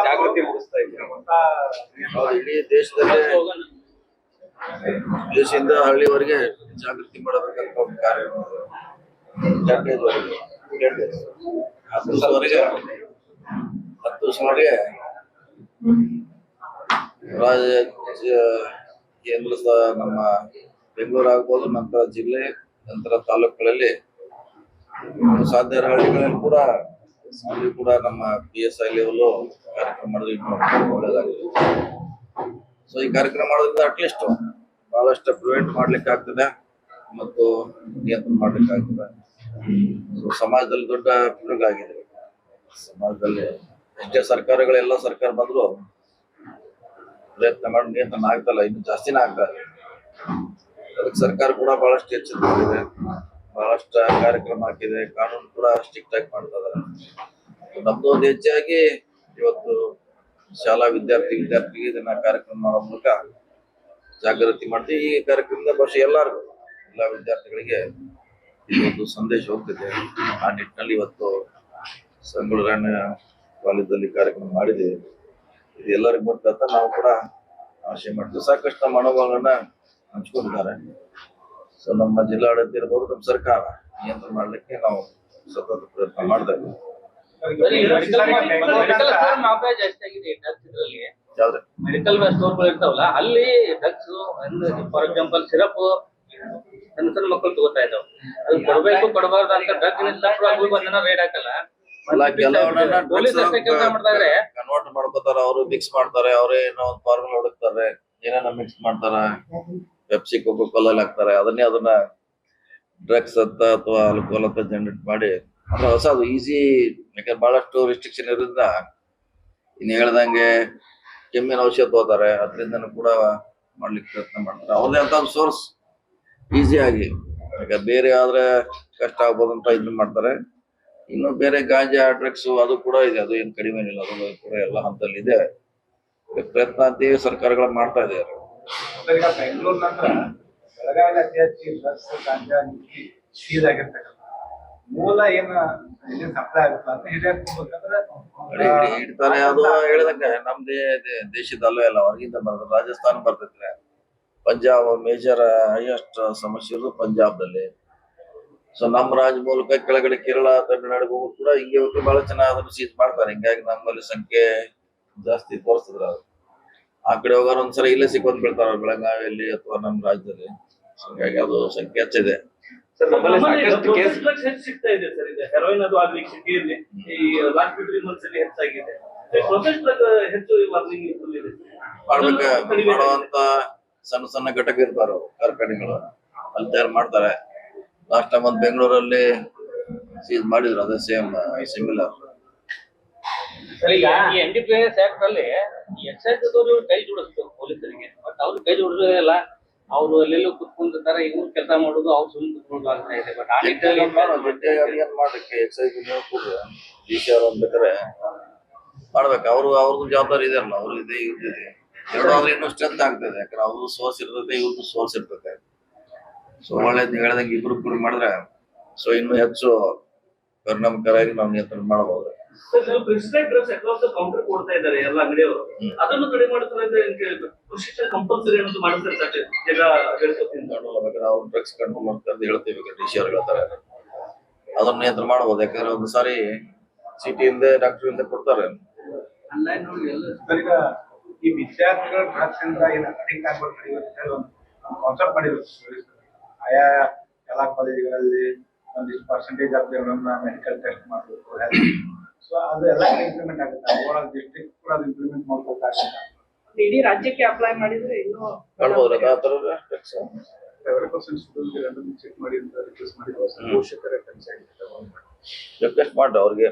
ಜಾಗೃತಿ ಮೂಡಿಸ್ತಾ ಇದ್ದೀವಿ. ಇಡೀ ದೇಶದಿಂದ ಹಳ್ಳಿವರೆಗೆ ಜಾಗೃತಿ ಮಾಡಬೇಕಂತ ಒಂದು ಕಾರ್ಯಕ್ರಮ 10 ದಿವಸವರೆಗೆ ಕೇಂದ್ರ ನಮ್ಮ ಬೆಂಗಳೂರು ಆಗ್ಬೋದು, ನಂತರ ಜಿಲ್ಲೆ, ನಂತರ ತಾಲೂಕುಗಳಲ್ಲಿ ಸಾಧ್ಯ ಹಳ್ಳಿಗಳಲ್ಲಿ ಕೂಡ ಅಲ್ಲಿ ಕೂಡ ನಮ್ಮ PSI ಲೆವೆಲ್ ಕಾರ್ಯಕ್ರಮ ಮಾಡೋದು ಒಳ್ಳೇದಾಗಿದೆ. ಸೊ ಈ ಕಾರ್ಯಕ್ರಮ ಮಾಡೋದ್ರಿಂದ ಅಟ್ಲೀಸ್ಟ್ ಬಹಳಷ್ಟು ಪ್ರಿವೆಂಟ್ ಮಾಡ್ಲಿಕ್ಕೆ ಆಗ್ತದೆ ಮತ್ತು ನಿಯಂತ್ರಣ ಮಾಡ್ಲಿಕ್ಕೆ ಆಗ್ತದೆ. ಸೊ ಸಮಾಜದಲ್ಲಿ ದೊಡ್ಡ ಉಪಯೋಗ ಆಗಿದೆ. ಸಮಾಜದಲ್ಲಿ ಎಷ್ಟೇ ಸರ್ಕಾರಗಳೆಲ್ಲ ಸರ್ಕಾರ ಬಂದ್ರು ಪ್ರಯತ್ನ ಮಾಡಿ ನಿಯಂತ್ರಣ ಆಗ್ತಲ್ಲ, ಇನ್ನು ಜಾಸ್ತಿನೇ ಆಗ್ತಾ ಇದೆ. ಅದಕ್ಕೆ ಸರ್ಕಾರ ಕೂಡ ಬಹಳಷ್ಟು ಎಚ್ಚರಿಕೆ, ಬಹಳಷ್ಟು ಕಾರ್ಯಕ್ರಮ ಹಾಕಿದೆ, ಕಾನೂನು ಕೂಡ ಸ್ಟ್ರಿಕ್ಟ್ ಆಗಿ ಮಾಡ್ತಾ ಇದಾರೆ. ನಮ್ದು ಒಂದು ಹೆಚ್ಚಾಗಿ ಇವತ್ತು ಶಾಲಾ ವಿದ್ಯಾರ್ಥಿಗಳಿಗೆ ಇದನ್ನ ಕಾರ್ಯಕ್ರಮ ಮಾಡೋ ಮೂಲಕ ಜಾಗೃತಿ ಮಾಡ್ತೀವಿ. ಈ ಕಾರ್ಯಕ್ರಮದ ಬಹುಶಃ ಎಲ್ಲ ವಿದ್ಯಾರ್ಥಿಗಳಿಗೆ ಇವತ್ತು ಸಂದೇಶ ಹೋಗ್ತಿದೆ. ಆ ನಿಟ್ಟಿನಲ್ಲಿ ಇವತ್ತು ಸಂಗೊಳ್ಳಿ ಕಾಲೇಜಲ್ಲಿ ಕಾರ್ಯಕ್ರಮ ಮಾಡಿದ್ದೀವಿ. ಇದು ಎಲ್ಲರಿಗೂ ಮುಟ್ಟಂತ ನಾವು ಕೂಡ ಆಶೆ ಮಾಡ್ತೀವಿ. ಸಾಕಷ್ಟು ನಮ್ಮ ಅನುಭವಗಳನ್ನ ಹಂಚ್ಕೊಂಡಿದ್ದಾರೆ. ಸೊ ನಮ್ಮ ಜಿಲ್ಲಾಡಳಿತ ಇರ್ಬೋದು, ನಮ್ಮ ಸರ್ಕಾರ ನಿಯಂತ್ರಣ ಮಾಡ್ಲಿಕ್ಕೆ ನಾವು ಸತತ ಪ್ರಯತ್ನ ಮಾಡ್ತಾ ಇದ್ದೀವಿ. ಮೆಡಿಕಲ್ ಸ್ಟೋರ್ಗಳು ಇರ್ತಾವಲ್ಲ, ಅಲ್ಲಿ ಡ್ರಗ್ಸ್ ಫಾರ್ ಎಕ್ಸಾಂಪಲ್ ಸಿರಪ್ ಸಣ್ಣ ಸಣ್ಣ ಮಕ್ಕಳು ತಗೋತಾ ಇದ್ದಾವ. ಅದು ಕೊಡ್ಬೇಕು ಕೊಡಬಾರ್ದು ಅಂತ ಡ್ರಗ್ ರೇಡ್ ಹಾಕಲ್ಲ. ಕನ್ವರ್ಟ್ ಮಾಡ್ಕೋತಾರ, ಅವರು ಮಿಕ್ಸ್ ಮಾಡ್ತಾರೆ, ಅವರೇ ಏನೋ ಒಂದು ಫಾರ್ಮುಲಾ ಹುಡುಕ್ತಾರೆ, ಏನೇನೋ ಮಿಕ್ಸ್ ಮಾಡ್ತಾರ, ಪೆಪ್ಸಿ ಕೋಕೋ ಕೋಲಲ್ಲಿ ಹಾಕ್ತಾರೆ. ಅದನ್ನ ಡ್ರಗ್ಸ್ ಅಂತ ಅಥವಾ ಆಲ್ಕೋಹಾಲ್ ಅಂತ ಜನರೇಟ್ ಮಾಡಿ ಅಂದ್ರೆ ಹೊಸದು ಈಸಿ. ಯಾಕಂದ್ರೆ ಬಹಳಷ್ಟು ರಿಸ್ಟ್ರಿಕ್ಷನ್ ಇರೋದ್ರಿಂದ ಇನ್ನು ಹೇಳ್ದಂಗೆ ಕೆಮ್ಮಿನ ಔಷಧ ತಗೋತಾರೆ, ಅದರಿಂದನೂ ಕೂಡ ಮಾಡ್ಲಿಕ್ಕೆ ಪ್ರಯತ್ನ ಮಾಡ್ತಾರೆ. ಅವ್ರದೇ ಅಂತ ಒಂದು ಸೋರ್ಸ್ ಈಸಿಯಾಗಿ, ಈಗ ಬೇರೆ ಆದ್ರೆ ಕಷ್ಟ ಆಗ್ಬೋದು ಅಂತ ಇದನ್ನ ಮಾಡ್ತಾರೆ. ಇನ್ನು ಬೇರೆ ಗಾಂಜಾ ಡ್ರಗ್ಸ್ ಅದು ಕೂಡ ಇದೆ, ಅದು ಏನು ಕಡಿಮೆ ಇಲ್ಲ, ಅದು ಕೂಡ ಎಲ್ಲ ಹಂತದಲ್ಲಿ ಇದೆ. ಪ್ರಯತ್ನ ಅಂತೀವಿ, ಸರ್ಕಾರಗಳು ಮಾಡ್ತಾ ಇದ್ದಾರೆ. ಬೆಂಗಳೂರು ನಂತರ ಬೆಳಗಾವಿ ಅತಿ ಹೆಚ್ಚು ಡ್ರಗ್ಸ್ ಗಾಂಜಾ ಮೂಲ ಏನು ಸಪ್ಲೈ ಆಗುತ್ತ ಅಂತ ಹಿಡಿತಾರೆ. ಅದು ಹೇಳಿದಂಗೆ ನಮ್ದೇ ದೇಶದಲ್ಲೂ ಎಲ್ಲ ಹೊರಗಿಂದ ಬರ್ತದೆ. ರಾಜಸ್ಥಾನ ಬರ್ತೈತೆ, ಪಂಜಾಬ್ ಮೇಜರ್ ಹೈಯೆಸ್ಟ್ ಸಮಸ್ಯೆ ಇರೋದು ಪಂಜಾಬ್ದಲ್ಲಿ. ಸೊ ನಮ್ಮ ರಾಜ್ಯ ಮೂಲಕ ಕೆಳಗಡೆ ಕೇರಳ, ತಮಿಳುನಾಡು ಹೋಗೋದು ಕೂಡ ಹಿಂಗೆ ಹೋಗಿ ಬಹಳ ಚೆನ್ನಾಗಿ ಅದನ್ನು ಸೀಸ್ ಮಾಡ್ತಾರೆ. ಹಿಂಗಾಗಿ ನಮ್ಮಲ್ಲಿ ಸಂಖ್ಯೆ ಜಾಸ್ತಿ ತೋರಿಸಿದ್ರ ಆ ಕಡೆ ಹೋಗೋರು ಒಂದ್ಸಲ ಇಲ್ಲೇ ಸಿಕ್ಕೊಂಡ್ ಬೀಳ್ತಾರ, ಬೆಳಗಾವಿಯಲ್ಲಿ ಅಥವಾ ನಮ್ಮ ರಾಜ್ಯದಲ್ಲಿ. ಹಾಗಾಗಿ ಅದು ಸಂಖ್ಯೆ ಹೆಚ್ಚಿದೆ. ಸಿಗ್ತಾ ಇದೆ ಸರ್. ಈಗ ಹೆರೋಯಿನ್ ಅದು ಆಗ್ಲಿಕ್ಕೆ ಸಿಟಿಯಲ್ಲಿ ಈ ಲಾಸ್ಟ್ 3 months ಅಲ್ಲಿ ಹೆಚ್ಚಾಗಿದೆ. ಹೆಚ್ಚು ಮಾಡುವಂತ ಸಣ್ಣ ಸಣ್ಣ ಘಟಕ ಇರ್ತಾರ, ಕಾರ್ಖಾನೆಗಳು ಅಲ್ಲಿ ತಯಾರು ಮಾಡ್ತಾರೆ. ಲಾಸ್ಟ್ ಟೈಮ್ ಒಂದು ಬೆಂಗಳೂರಲ್ಲಿ ಸೀಸ್ ಮಾಡಿದ್ರು, ಅದೇ ಸೇಮ್ ಸಿಮಿಲರ್. NDPS ಆಕ್ಟ್ ಅಲ್ಲಿ ಎಕ್ಸೈಸ್ ಕೈ ಜೋಡಿಸ್ಬೇಕು ಪೊಲೀಸರಿಗೆ, ಬಟ್ ಅವ್ರು ಕೈ ಜೋಡಿಸೋದಿಲ್ಲ. ಅವ್ರು ಎಲ್ಲೆಲ್ಲೂ ಕುತ್ಕೊಂಡಿರ್ತಾರೆ, ಇವ್ರು ಕೆಲಸ ಮಾಡೋದು, ಅವ್ರು ಸುಮ್ಮನೆ ಕುತ್ಕೊಂಡು ಆಗ್ತಾ ಇದೆ. ಬಟ್ ಆ ನಿಟ್ಟಿನಲ್ಲಿ ಏನ್ ಮಾಡಕ್ಕೆ ಎಕ್ಸೈಸ್ ಬೇಕಾದ್ರೆ ಮಾಡ್ಬೇಕು. ಅವ್ರದ್ದು ಜವಾಬ್ದಾರಿ ಇದೆ ಅಲ್ಲ, ಅವ್ರು ಇದೆ ಇವ್ರದ್ದು ಇದೆ. ಎರಡು ಆದ್ರೆ ಇನ್ನೂ ಸ್ಟ್ರೆಂತ್ ಆಗ್ತದೆ. ಯಾಕಂದ್ರೆ ಅವ್ರದ್ದು ಸೋರ್ಸ್ ಇರ್ತದೆ, ಇವ್ರದ್ದು ಸೋರ್ಸ್ ಇರ್ತದೆ. ಸೊ ಒಳ್ಳೇದು ನೀವು ಹೇಳ್ದಂಗೆ ಇಬ್ರು ಕೂಡ ಮಾಡಿದ್ರೆ ಸೊ ಇನ್ನೂ ಹೆಚ್ಚು ಪರಿಣಾಮಕಾರಿಯಾಗಿ ನಾವು ನಿಯಂತ್ರಣ ಮಾಡಬಹುದು. ಕೌಂಟರ್ ಕೊಡ್ತಾ ಇದ್ದಾರೆ ಎಲ್ಲ ಅಂಗಡಿಯವರು, ಅದನ್ನು ಕಡಿಮೆ ಮಾಡ್ತಾರೆ. ಕಂಪಲ್ಸರಿ ಅನ್ನೋದು ಮಾಡ್ತಾರೆ. ನಾವು ಡ್ರಗ್ಸ್ ಕಂಟ್ರೋಲ್ ಮಾಡ್ತಾರೆ ಹೇಳ್ತೀವಿ, ಡಿಸಿಆರ್ ಹೇಳ್ತಾರೆ, ಅದನ್ನ ನಿಯಂತ್ರಣ ಮಾಡಬಹುದು. ಯಾಕಂದ್ರೆ ಒಂದು ಸಾರಿ ಸಿಟಿಯಿಂದ ಡಾಕ್ಟರ್ ಇಂದ ಕೊಡ್ತಾರೆ. ಈಗ ಈ ವಿದ್ಯಾರ್ಥಿಗಳ ಡ್ರಗ್ಸ್ ಇಂದ ಏನು ಅಡಿಕ್ಟ್ ಆಗ್ಬಿಡ್ತಾರೆ ಕಾನ್ಸೆಪ್ಟ್ ಮಾಡಿದ್ರು. ಆಯಾ ಎಲ್ಲಾ ಕಾಲೇಜುಗಳಲ್ಲಿ ಒಂದಿಷ್ಟು ಪರ್ಸೆಂಟೇಜ್ ಆಫ್ ಮೆಡಿಕಲ್ ಟೆಸ್ಟ್ ಮಾಡಬೇಕು. ಸೊ ಅದು ಎಲ್ಲ ಇಂಪ್ಲಿಮೆಂಟ್ ಆಗುತ್ತೆ. ಓವರಾಲ್ ಡಿಸ್ಟ್ರಿಕ್ಟ್ ಕೂಡ ಅದು ಇಂಪ್ಲಿಮೆಂಟ್ ಮಾಡ್ಬೇಕಾಗುತ್ತೆ. ಇಡೀ ರಾಜ್ಯಕ್ಕೆ ಅಪ್ಲೈ ಮಾಡಿದ್ರೆ ಇನ್ನೂ ಮಾಡ್ಬೋದ್ರ ಆ ತರ 70% ಸ್ಟೂಡೆಂಟ್ಸ್ ಚೆಕ್ ಮಾಡಿ ಅಂತ ರಿಕ್ವೆಸ್ಟ್ ಮಾಡಿದ್ರು. ಪೋಷಕರ ರಿಕ್ವೆಸ್ಟ್ ಮಾಡ್ರಿ ಅವ್ರಿಗೆ,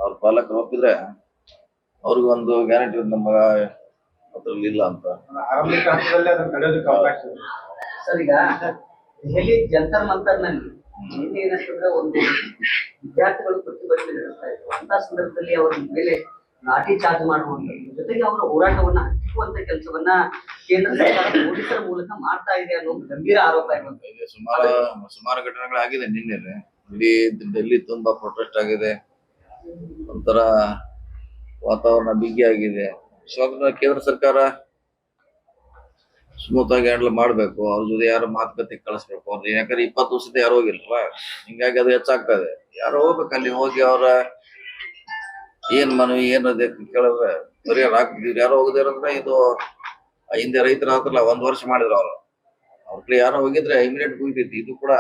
ಅವ್ರ ಪಾಲಕರು ಒಪ್ಪಿದ್ರೆ ಅವ್ರಿಗೆ ಒಂದು ಗ್ಯಾರಂಟಿ ನಮ್ಮ ಅದ್ರಲ್ಲಿ ಇಲ್ಲ ಅಂತ. ಆರಂಭಿಕ ಹಂತದಲ್ಲಿ ಅದನ್ನ ತಡೆಯೋದಕ್ಕೆ ಅವಕಾಶ ಇದೆ ಸರ್. ಈಗ ದೆಹಲಿ ಜಂತರ್ ಮಂತರ್ನಲ್ಲಿ ಏನಾಗ್ತದೆ, ಒಂದು ವಿದ್ಯಾರ್ಥಿಗಳು ಪ್ರತಿಭಟನೆ ನಡೆಸ್ತಾ ಇದ್ರು. ಅಂತ ಸಂದರ್ಭದಲ್ಲಿ ಅವರ ಮೇಲೆ ಲಾಠಿ ಚಾರ್ಜ್ ಮಾಡುವಂಥದ್ದು, ಜೊತೆಗೆ ಅವರ ಹೋರಾಟವನ್ನ ಹಚ್ಚಿಸುವಂತ ಕೆಲಸವನ್ನ ಕೇಂದ್ರ ಸರ್ಕಾರ ಪೊಲೀಸರ ಮೂಲಕ ಮಾಡ್ತಾ ಇದೆ ಅನ್ನೋ ಗಂಭೀರ ಆರೋಪ ಇರುವಂತ ಸುಮಾರು ಘಟನೆಗಳಾಗಿದೆ. ನಿನ್ನೆ ಇಡೀ ಡೆಲ್ಲಿ ತುಂಬಾ ಪ್ರೊಟೆಸ್ಟ್ ಆಗಿದೆ. ಒಂಥರ ವಾತಾವರಣ ಬಿಗಿಯಾಗಿದೆ. ಸೊ ಅದನ್ನ ಕೇಂದ್ರ ಸರ್ಕಾರ ಸ್ಮೂತ್ ಆಗಿ ಹ್ಯಾಂಡಲ್ ಮಾಡ್ಬೇಕು. ಅವ್ರ ಜೊತೆ ಯಾರು ಮಾತುಕತೆ ಕಳಿಸ್ಬೇಕು. ಅವ್ರದ್ದು ಯಾಕಂದ್ರೆ 20 ವರ್ಷದ ಯಾರು ಹೋಗಿಲ್ವಲ್ಲ, ಹಿಂಗಾಗಿ ಅದು ಹೆಚ್ಚಾಗ್ತದೆ. ಯಾರು ಹೋಗ್ಬೇಕು ಅಲ್ಲಿ ಹೋಗಿ ಅವ್ರ ಏನ್ ಮನವಿ ಏನದೆ ಕೇಳಿದ್ರೆ ಪರಿಹಾರ ಆಗ್ತಿದ್ವಿ. ಯಾರು ಹೋಗದಿರಂದ್ರೆ ಇದು ಹಿಂದೆ ರೈತರ ಹತ್ರ 1 ವರ್ಷ ಮಾಡಿದ್ರು ಅವ್ರ ಕಡೆ ಯಾರೋ ಹೋಗಿದ್ರೆ ಇಮಿಡಿಯೇಟ್ ಹೋಗ್ತೈತಿ. ಇದು ಕೂಡ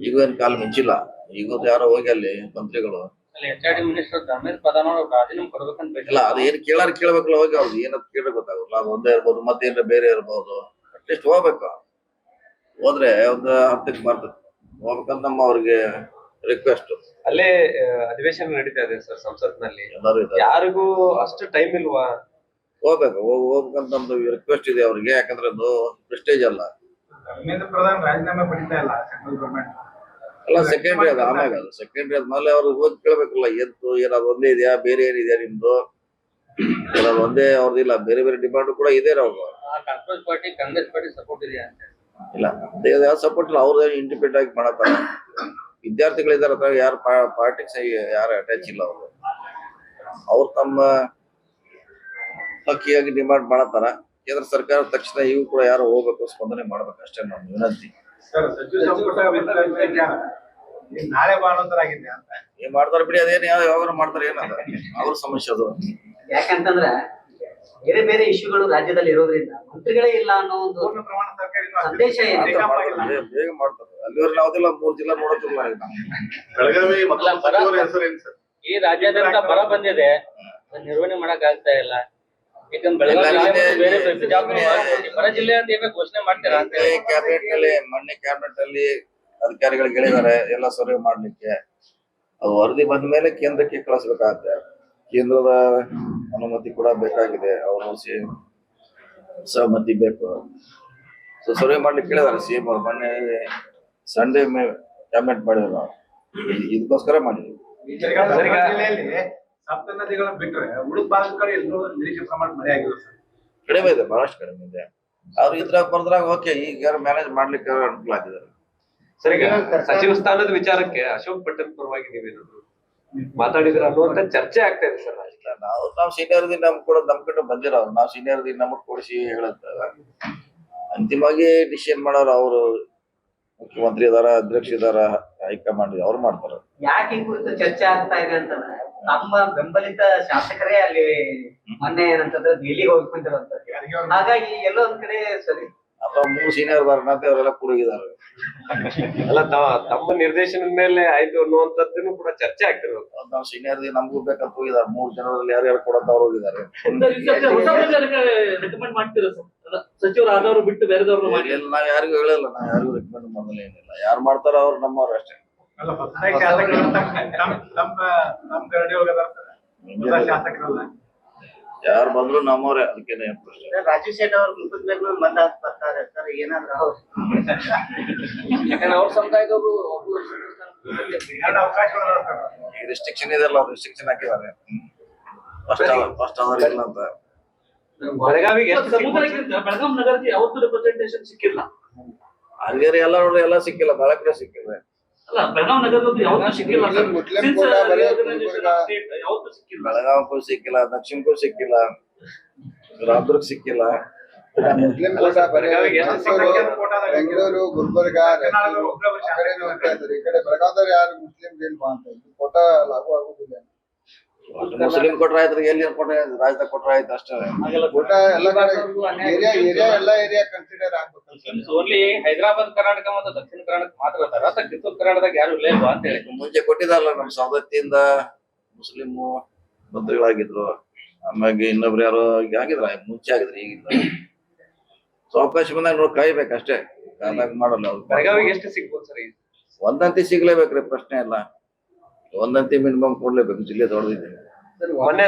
ಈಗ ಏನ್ ಕಾಲ ಮಿಂಚಿಲ್ಲ. ಈಗ ಯಾರೋ ಹೋಗಿ ಅಲ್ಲಿ ಮಂತ್ರಿಗಳು ಅಲ್ಲಿ HRD ಮಿನಿಸ್ಟರ್ ಧರ್ಮೇಂದ್ರ ಪ್ರಧಾನ್ ಅವರು ರಾಜೀನಾಮೆ ಕೊಡ್ಬೇಕಂತ ಇಲ್ಲ, ಅದು ಏನ್ ಕೇಳಬೇಕಲ್ಲ ಹೋಗಿ ಅವ್ರದ್ದು ಏನಂತ ಕೇಳಿ ಗೊತ್ತಾಗಲ್ಲ. ಅದು ಒಂದೇ ಇರ್ಬೋದು, ಮತ್ತೇನ್ರ ಬೇರೆ ಇರ್ಬೋದು. ಅಟ್ಲೀಸ್ಟ್ ಹೋಗ್ಬೇಕು. ಹೋದ್ರೆ ಒಂದು ಹತ್ತಕ್ಕೆ ಬರ್ತದೆ ಹೋಗ್ಬೇಕಂತ ನಮ್ಮ ಅವ್ರಿಗೆ ರಿಕ್ವೆಸ್ಟ್. ಅಲ್ಲೇ ಅಧಿವೇಶನ ನಡೀತಾ ಇದೆ ಸರ್ ಸಂಸತ್ನಲ್ಲಿ. ಎಲ್ಲರೂ ಇದ್ದಾರೆ, ಯಾರಿಗೂ ಅಷ್ಟು ಟೈಮ್ ಇಲ್ವಾ? ಹೋಗ್ಬೇಕು. ಹೋಗ್ಬೇಕಂತ ನಮ್ದು ರಿಕ್ವೆಸ್ಟ್ ಇದೆ ಅವ್ರಿಗೆ. ಯಾಕಂದ್ರೆ ಅದು ಪ್ರೆಸ್ಟೇಜ್ ಅಲ್ಲ. ಧರ್ಮೇಂದ್ರ ಪ್ರಧಾನ್ ರಾಜೀನಾಮೆ ಪಡಿತಾ ಇಲ್ಲ ಸೆಂಟ್ರಲ್ ಗವರ್ಮೆಂಟ್. ಅಲ್ಲ ಸೆಕೆಂಡ್ರಿ ಅದು, ಆಮ್ಯಾಗ ಅದು ಸೆಕೆಂಡ್ರಿ ಆದ್ಮೇಲೆ ಅವ್ರು ಹೋಗಿ ಕೇಳ್ಬೇಕಲ್ಲ. ಎದ್ದು ಏನಾದ್ರು ಒಂದೇ ಇದೆಯಾ, ಬೇರೆ ಏನಿದೆಯಾ ನಿಮ್ದು, ಏನಾದ್ರು ಒಂದೇ ಅವ್ರದ್ದಿಲ್ಲ, ಬೇರೆ ಬೇರೆ ಡಿಮಾಂಡ್ ಕೂಡ ಇದೆ ಅವ್ರು. ಕಾಂಗ್ರೆಸ್ ಪಾರ್ಟಿ ಸಪೋರ್ಟ್ ಇದೆಯಾ ಅಂತ ಇಲ್ಲ ಯಾವ ಸಪೋರ್ಟ್ ಇಲ್ಲ. ಅವ್ರದ್ದು ಇಂಡಿಪೆಂಡೆಂಟ್ ಆಗಿ ಮಾಡತ್ತಾರ. ವಿದ್ಯಾರ್ಥಿಗಳಿದಾರ, ಯಾರು ಪಾರ್ಟಿಗೆ ಯಾರು ಅಟ್ಯಾಚ್ ಇಲ್ಲ. ಅವ್ರು ತಮ್ಮ ಹಕ್ಕಿಯಾಗಿ ಡಿಮಾಂಡ್ ಮಾಡತ್ತಾರ. ಕೇಂದ್ರ ಸರ್ಕಾರ ತಕ್ಷಣ ಇವು ಕೂಡ ಯಾರು ಹೋಗ್ಬೇಕು, ಸ್ಪಂದನೆ ಮಾಡ್ಬೇಕು, ಅಷ್ಟೇ ನಮ್ಮ ವಿನಂತಿ. ಸರ್, ಸಚಿವ ಸಂಪುಟ ವಿಚಾರ ನಾಳೆ ಬಾಣೋತ್ತರಾಗಿದೆ ಅಂತ ಏನ್ ಮಾಡ್ತಾರ ಬಿಡಿ, ಅದೇನ್ ಯಾವಾಗ ಮಾಡ್ತಾರೆ, ಏನದ ಅವ್ರ ಸಮಸ್ಯೆ ಅದು. ಯಾಕಂತಂದ್ರೆ ಬೇರೆ ಬೇರೆ ಇಶ್ಯೂಗಳು ರಾಜ್ಯದಲ್ಲಿ ಇರೋದ್ರಿಂದ ಮಂತ್ರಿಗಳೇ ಇಲ್ಲ ಅನ್ನೋ ಒಂದು ಪೂರ್ಣ ಪ್ರಮಾಣ ಸರ್ಕಾರ ಇನ್ನೂ ಸಂದೇಶ ಏನು? ಬೇಗ ಮಾಡ್ತಾರೆ. ಅಲ್ಲಿವರೆಗೆ ನಾವ್ದಿಲ್ಲ 3 ಜಿಲ್ಲಾ ನೋಡೋದಿಲ್ಲ. ಬೆಳಗಾವಿ ಮತ್ತು ಅಲ್ಲ, ಬರ- ಸಚಿವರ ಹೆಸರೇನು ಸರ್? ಈ ರಾಜ್ಯಾದ್ಯಂತ ಬರ ಬಂದಿದೆ, ಅದನ್ನ ನಿರ್ವಹಣೆ ಮಾಡಕ್ ಆಗ್ತಾ ಇಲ್ಲ. ಯಾಕಂದ್ರೆ ಬೆಳಗಾವಿ ಜಿಲ್ಲೆ ಮತ್ತು ಬೇರೆ ಬೇರೆ ಬಿಜಾಪುರ ಬರ ಜಿಲ್ಲೆ ಅಂತ ಏನೋ ಘೋಷಣೆ ಮಾಡ್ತೀರಾ ಅಂತ ಹೇಳಿ ಮೊನ್ನೆ ಕ್ಯಾಬಿನೆಟ್ ಅಲ್ಲಿ ಅಧಿಕಾರಿಗಳಿಗೆ ಹೇಳಿದ್ದಾರೆ ಎಲ್ಲ ಸರ್ವೆ ಮಾಡ್ಲಿಕ್ಕೆ. ಅದು ವರದಿ ಬಂದ ಮೇಲೆ ಕೇಂದ್ರಕ್ಕೆ ಕಳಿಸ್ಬೇಕಾಗತ್ತೆ. ಕೇಂದ್ರದ ಅನುಮತಿ ಕೂಡ ಬೇಕಾಗಿದೆ, ಅವರು ಸಹಮತಿ ಬೇಕು. ಸೊ ಸರ್ವೆ ಮಾಡ್ಲಿಕ್ಕೆ ಕೇಳಿದಾರೆ CM ಅವ್ರು. ಮೊನ್ನೆ ಸಂಡೇ ಕ್ಯಾಬಿನೆಟ್ ಮಾಡಿದ್ರು ನಾವು, ಇದಕ್ಕೋಸ್ಕರ ಮಾಡಿದ್ವಿ. ಜಿಲ್ಲೆಯಲ್ಲಿ ಸಪ್ತ ನದಿಗಳನ್ನ ಬಿಟ್ರೆ ಉಳಿದ ಭಾಗದ ಕಡೆ ಎಲ್ಲರೂ ನಿರೀಕ್ಷೆ ಪ್ರಮಾಣ ಮಳೆ ಆಗಿಲ್ಲ ಸರ್. ಕಡಿಮೆ ಇದೆ, ಬಹಳಷ್ಟು ಕಡಿಮೆ ಇದೆ. ಅವ್ರು ಇದ್ರಾಗ ಬರ್ದ್ರಾಗ ಓಕೆ, ಈಗ ಮ್ಯಾನೇಜ್ ಮಾಡ್ಲಿಕ್ಕೆ ಅನುಕೂಲ ಆಗಿದ್ದಾರೆ. ಸರ್, ಈಗ ಸಚಿವ ಸ್ಥಾನದ ವಿಚಾರಕ್ಕೆ ಅಶೋಕ್ ಪಟೇಲ್ ಪರವಾಗಿ ನೀವೇನಾದ್ರು ಮಾತಾಡಿದ್ರೆ ಅನ್ನುವಂತ ಚರ್ಚೆ ಆಗ್ತಾ ಇದೆ ಸರ್. ನಾವು ಸೀನಿಯರ್ ದಿನ ನಮ್ ಕಡೆ ಬಂದಿರೋರು, ನಾವು ಸೀನಿಯರ್ ದಿನ ನಮಗ್ ಕೊಡಿಸಿ ಹೇಳುತ್ತ ಅಂತಿಮವಾಗಿ ಡಿಸಿಷನ್ ಮಾಡೋರು ಅವರು. ಮುಖ್ಯಮಂತ್ರಿ ಇದಾರ, ಅಧ್ಯಕ್ಷ ಇದಾರ, ಹೈಕಮಾಂಡ್ ಅವ್ರು ಮಾಡ್ತಾರ. ಯಾಕೆ ಈ ಕುರಿತು ಚರ್ಚೆ ಆಗ್ತಾ ಇದೆ ಅಂತಂದ್ರೆ ನಮ್ಮ ಬೆಂಬಲಿತ ಶಾಸಕರೇ ಅಲ್ಲಿ ಮೊನ್ನೆ ಏನಂತಂದ್ರೆ ದೆಹಲಿಗೆ ಹೋಗಿ ಬಂದಿರುವಂತದ್ದು. ಹಾಗಾಗಿ ಎಲ್ಲೋ ಒಂದ್ ಕಡೆ ಸರಿ ಅಥವಾ 3 ಸೀನಿಯರ್ ಬಾರ್ನಂತೆ ಅವರೆಲ್ಲ ಕೂಡಿದ್ದಾರೆ. ಅಲ್ಲ, ತಮ್ಮ ನಿರ್ದೇಶನದ ಮೇಲೆ ಆಯ್ತು ಅನ್ನುವಂಥದ್ದನ್ನು ಕೂಡ ಚರ್ಚೆ ಆಗ್ತಿರೋದು. ನಾವು ಸೀನಿಯರ್ ದಿನ ನಮಗೂ ಬೇಕಂತ ಹೋಗಿದ್ದಾರೆ. 3 ಜನರಲ್ಲಿ ಯಾರ್ಯಾರು ಕೊಡಂತ ಅವ್ರು ಹೋಗಿದ್ದಾರೆ. ರೆಕಮೆಂಡ್ ಮಾಡ್ತೀರಾ ಸರ್? ಸಚಿವರು ಆದವರು ಬಿಟ್ಟು ಬೇರೆದವ್ರು ಮಾಡಿ ನಾವ್ ಯಾರಿಗೂ ಹೇಳಿಲ್ಲ, ನಾವ್ ಯಾರಿಗೂ ರೆಕಮೆಂಡ್ ಮಾಡಲ್ಲ, ಏನಿಲ್ಲ. ಯಾರು ಮಾಡ್ತಾರ ಅವ್ರು ನಮ್ಮವ್ರು ಅಷ್ಟೇ. ಅಲ್ಲ, ಹೊಸದಾಗಿ ಶಾಸಕರು ನಮ್ಮ ಗರಡಿ ಒಳಗದಾರ ಹೊಸ ಶಾಸಕರಲ್ಲ. ಯಾರು ಬಂದ್ರು ನಮ್ಮವ್ರೆ, ಅದಕ್ಕೇನೆ ಪ್ರಶ್ನೆ. ರಾಜು ಶೆಟ್ಟಿ ಅವ್ರ ಮುಖದ ಮೇಲೆ ಬಂದ ಬರ್ತಾರೆ ಸರ್, ಏನಾದ್ರು ಅವ್ರು ಯಾಕಂದ್ರೆ ಅವ್ರ ಸಮುದಾಯದವರು ಎರಡು ಅವಕಾಶಗಳು ಸರ್. ಈ ರೆಸ್ಟ್ರಿಕ್ಷನ್ ಇದೆಲ್ಲ, ರೆಸ್ಟ್ರಿಕ್ಷನ್ ಹಾಕಿದ್ದಾರೆ. ಫಸ್ಟ್ ಅವರ್ ಇಲ್ಲ ಅಂತ. ಬೆಳಗಾವಿಗೆ ಎಷ್ಟು ಸಮುದಾಯಕ್ಕಿಂತ ಬೆಳಗಾಂ ನಗರಕ್ಕೆ ಯಾವತ್ತೂ ರೆಪ್ರೆಸೆಂಟೇಷನ್ ಸಿಕ್ಕಿಲ್ಲ. ಹಂಗಾರೆ ಎಲ್ಲ ನೋಡ್ರಿ, ಎಲ್ಲ ಸಿಕ್ಕಿಲ್ಲ, ಬಹಳ ಕಡೆ ಸಿಕ್ಕಿಲ್ಲ. ಅಲ್ಲ, ಬೆಳಗಾಂ ನಗರದ್ದು ಯಾವತ್ತೂ ಸಿಕ್ಕಿಲ್ಲ ಸರ್. ಮುಸ್ಲಿಂ ಕೋಟ ಬರೀ ಗುಲ್ಬರ್ಗ. ಯಾವತ್ತೂ ಸಿಕ್ಕಿಲ್ಲ. ಬೆಳಗಾವಕ್ಕೂ ಸಿಕ್ಕಿಲ್ಲ, ದಕ್ಷಿಣಕ್ಕೂ ಸಿಕ್ಕಿಲ್ಲ, ರಾಮದುರ್ಗ ಸಿಕ್ಕಿಲ್ಲ. ಮುಸ್ಲಿಂ ಕೋಟ ಬರೀ ಬೆಳಗಾವಿಗೆ ಎಷ್ಟು ಮೈಸೂರು, ಬೆಂಗಳೂರು, ಗುಲ್ಬರ್ಗ, ರಾಯಚೂರು ಆ ಕಡೆ ನೋಡ್ತಾ ಇದ್ದಾರೆ. ಈ ಕಡೆ ಬೆಳಗಾವದವ್ರು ಯಾರು ಮುಸ್ಲಿಂ ಇಲ್ವಾ ಅಂತ. ಇದು ಕೋಟ ಲಾಭ ಆಗುದಿಲ್ಲ. ಮುಸ್ಲಿಂ ಕೊಟ್ರ ಆಯ್ತು, ಎಲ್ಲಿ ಕೊಟ್ರೆ ರಾಜ್ಯದಾಗ ಕೊಟ್ರ ಆಯ್ತು ಅಷ್ಟೇ. ಕೋಟ ಎಲ್ಲ ಕಡೆ ಏರಿಯಾ ಎಲ್ಲ ಏರಿಯಾ ಕನ್ಸಿಡರ್ ಆಗ್ಬೇಕಲ್ಲ ಸರ್. ಓನ್ಲಿ ಹೈದರಾಬಾದ್ ಕರ್ನಾಟಕ ಮತ್ತು ದಕ್ಷಿಣ ಕರ್ನಾಟಕ ಮಾತ್ರ ಇರ್ತಾರ, ಅಥವಾ ಕಿತ್ತೂರು ಕರ್ನಾಟಕದಾಗ ಯಾರು ಇಲ್ಲ ಇಲ್ವಾ ಅಂತ ಹೇಳಿ. ಮುಂಚೆ ಕೊಟ್ಟಿದಾರಲ್ಲ, ನಮ್ಮ ಸವದತ್ತಿಯಿಂದ ಮುಸ್ಲಿಂ ಮಂತ್ರಿಗಳಾಗಿದ್ರು. ಆಮ್ಯಾಗ ಇನ್ನೊಬ್ರು ಯಾರೋ ಆಗಿದ್ರ, ಮುಂಚೆ ಆಗಿದ್ರು, ಈಗಿಲ್ಲ. ಸೊ ಅವಕಾಶ ಬಂದಾಗ ನೋಡಿ ಕಾಯ್ಬೇಕು ಅಷ್ಟೇ, ಕಾದಾಗ ಮಾಡಲ್ಲ ಅವ್ರು. ಬೆಳಗಾವಿಗೆ ಎಷ್ಟು ಸಿಗ್ಬೋದು ಸರ್? ಒಂದಂತಿ ಸಿಗ್ಲೇಬೇಕ್ರಿ, ಪ್ರಶ್ನೆ ಇಲ್ಲ. ಒಂದಂತಿ ಮಿನಿಮಮ್ ಕೊಡ್ಲೇಬೇಕು, ಜಿಲ್ಲೆ ದೊಡ್ಡದಿದೆ. ಮೊನ್ನೆ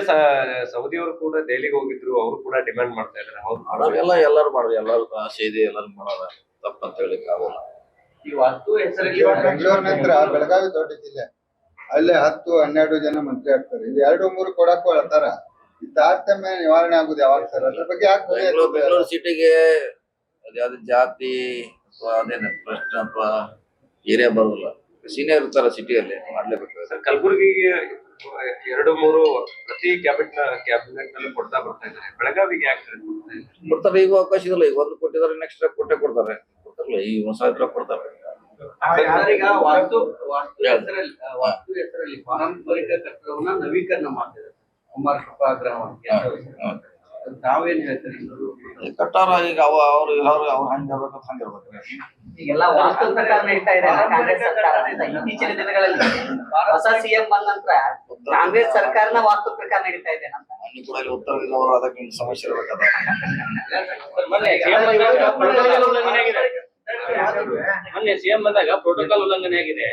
ಸೌದಿಯವರು ಕೂಡ ದೆಹಲಿಗೆ ಹೋಗಿದ್ರು, ಅವರು ಕೂಡ ಡಿಮ್ಯಾಂಡ್ ಮಾಡ್ತಾ ಇದ್ದಾರೆ. ಮಾಡೋರೆಲ್ಲ ಎಲ್ಲರೂ ಮಾಡೋರು, ಎಲ್ಲರೂ ಆಸೆ ಇದೆ, ಎಲ್ಲರೂ ಮಾಡೋದ, ತಪ್ಪಂತ ಹೇಳಿಕ್ ಆಗೋಲ್ಲ. ಈ ವಸ್ತು ಹೆಸರಲ್ಲಿ ಬೆಂಗಳೂರು ನಂತರ ಬೆಳಗಾವಿ ದೊಡ್ಡ ಜಿಲ್ಲೆ. ಅಲ್ಲೇ 10-12 ಜನ ಮಂತ್ರಿ ಆಗ್ತಾರೆ. ಇದು 2-3 ಕೊಡಕ್ಕೂ ಹೇಳ್ತಾರ. ಈ ತಾರತಮ್ಯ ನಿವಾರಣೆ ಆಗುದು ಯಾವಾಗ ಸರ್? ಅದ್ರ ಬಗ್ಗೆ ಯಾಕೆ ಬೆಂಗಳೂರು ಸಿಟಿಗೆ ಅದ್ಯಾವ್ದು ಜಾತಿ ಅಥವಾ ಅದೇನ ಪ್ರಶ್ನೆ ಅಥವಾ ಏರಿಯಾ ಬರೋದಿಲ್ಲ. ಸೀನಿಯರ್ ಇರ್ತಾರ ಸಿಟಿಯಲ್ಲಿ, ಮಾಡ್ಲೇಬೇಕು. ಕಲಬುರಗಿಗೆ 2-3 ಪ್ರತಿ ಕ್ಯಾಬಿನೆಟ್ ನಲ್ಲಿ ಕೊಡ್ತಾ ಬರ್ತಾ ಇದ್ದಾರೆ. ಬೆಳಗಾವಿಗೆ ಯಾಕೆ ಕೊಡ್ತಾ ಇಲ್ಲ? ಕೊಡ್ತಾರೆ. ಈಗ ಅವಕಾಶ ಇದಲ್ಲ. ಈಗ 1 ಕೊಟ್ಟಿದ್ದಾರೆ, ನೆಕ್ಸ್ಟ್ ಕೊಟ್ಟೆ ಕೊಡ್ತಾರೆ. ಕೊಡ್ತಾರಲ್ಲ, ಈ ಹೊಸ ಇದ್ರ ಕೊಡ್ತಾರೆ. ಈಗ ವಾಸ್ತು ಹೆಸರಲ್ಲಿ ಪಾರಂಪರಿಕ ಕಟ್ಟಡವನ್ನ ನವೀಕರಣ ಮಾಡ್ತಿದ್ದಾರೆ ಕುಮಾರ ಕೃಪಾ ಗ್ರಾಮ. ತಾವೇನ್ ಹೇಳ್ತೀರಿ? ಈ ಕಟ್ಟಾರ ಈಗ ಅವ್ರು ಹಂಗಿರ್ಬೇಕು ಹಂಗಿರ್ಬೇಕು. ಈಗೆಲ್ಲ ವಾಸ್ತು ಪ್ರಕಾರ ನಡೀತಾ ಇದೆ ಅಲ್ಲ ಕಾಂಗ್ರೆಸ್ ಸರ್ಕಾರ ಅಂತ. ಇತ್ತೀಚಿನ ದಿನಗಳಲ್ಲಿ ಹೊಸ ಸಿಎಂ ಬಂದ ನಂತರ ಕಾಂಗ್ರೆಸ್ ಸರ್ಕಾರನ ವಾಸ್ತು ಪ್ರಕಾರ ನಡೀತಾ ಇದೆ ಅಂತ. ಅಲ್ಲಿ ಕೂಡ ಇಲ್ಲಿ ಉತ್ತರದವರು ಅದಕ್ಕೆ ಒಂದು ಸಮಸ್ಯೆ ಇರ್ಬೇಕಾದ್ರೆ ಮೊನ್ನೆ ಸಿಎಂ ಬಂದಾಗ ಪ್ರೋಟೋಕಾಲ್ ಉಲ್ಲಂಘನೆ ಆಗಿದೆ.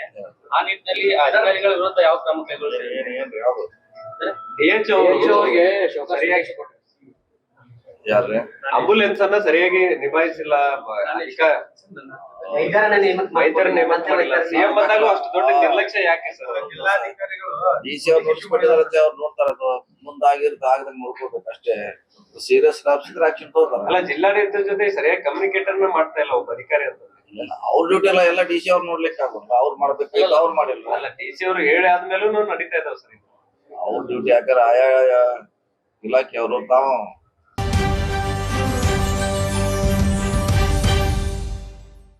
ಆ ನಿಟ್ಟಿನಲ್ಲಿ ಅಧಿಕಾರಿಗಳ ವಿರುದ್ಧ ಯಾವ ಕ್ರಮ ಕೈಗೊಳ್ಳುತ್ತಾರೆ? ಯಾವ್ದು DHO ಅವರಿಗೆ ಸರಿಯಾಗಿ ಯಾರ್ರೆ ಆಂಬುಲೆನ್ಸ್ ಅನ್ನ ಸರಿಯಾಗಿ ನಿಭಾಯಿಸಿಲ್ಲ. ವೈದ್ಯರನ್ನ ನೇಮಕ ಮಾಡಿಲ್ಲ. ಸಿಎಂ ಬಂದಾಗ ಅಷ್ಟು ದೊಡ್ಡ ನಿರ್ಲಕ್ಷ್ಯ ಯಾಕೆ ಸರ್? ಜಿಲ್ಲಾಧಿಕಾರಿಗಳು DC ಅವ್ರು ನೋಟಿಸ್ ಕೊಟ್ಟಿದ್ದಾರೆ ಅಂತ ಅವ್ರು ನೋಡ್ತಾರೆ. ಅದು ಮುಂದಾಗಿರುತ್ತೆ ಆಗದಂಗೆ ನೋಡ್ಕೋಬೇಕು ಅಷ್ಟೇ. ಸೀರಿಯಸ್ ಆಫೀಸರ್ ಆಕ್ಷನ್ ತಗೋತಾರೆ. ಅಲ್ಲ, ಜಿಲ್ಲಾಡಳಿತದ ಜೊತೆ ಸರಿಯಾಗಿ ಕಮ್ಯುನಿಕೇಟರ್ ಮಾಡ್ತಾ ಇಲ್ಲ ಒಬ್ಬ ಅಧಿಕಾರಿ ಅಂತ. ಅವ್ರ ಡ್ಯೂಟಿ ಎಲ್ಲ DC ಅವ್ರು ನೋಡ್ಲಿಕ್ಕೆ ಆಗೋಲ್ಲ. ಅವ್ರು ಮಾಡ್ಬೇಕು, ಅವ್ರು ಮಾಡಿಲ್ಲ. ಅಲ್ಲ, DC ಅವರು ಹೇಳಿ ಆದ್ಮೇಲೂ ನಡೀತಾ ಇದಾವೆ ಸರ್. ಅವ್ರ ಡ್ಯೂಟಿ ಯಾಕಂದ್ರೆ ಆಯಾ ಇಲಾಖೆ ಅವರು ತಾವು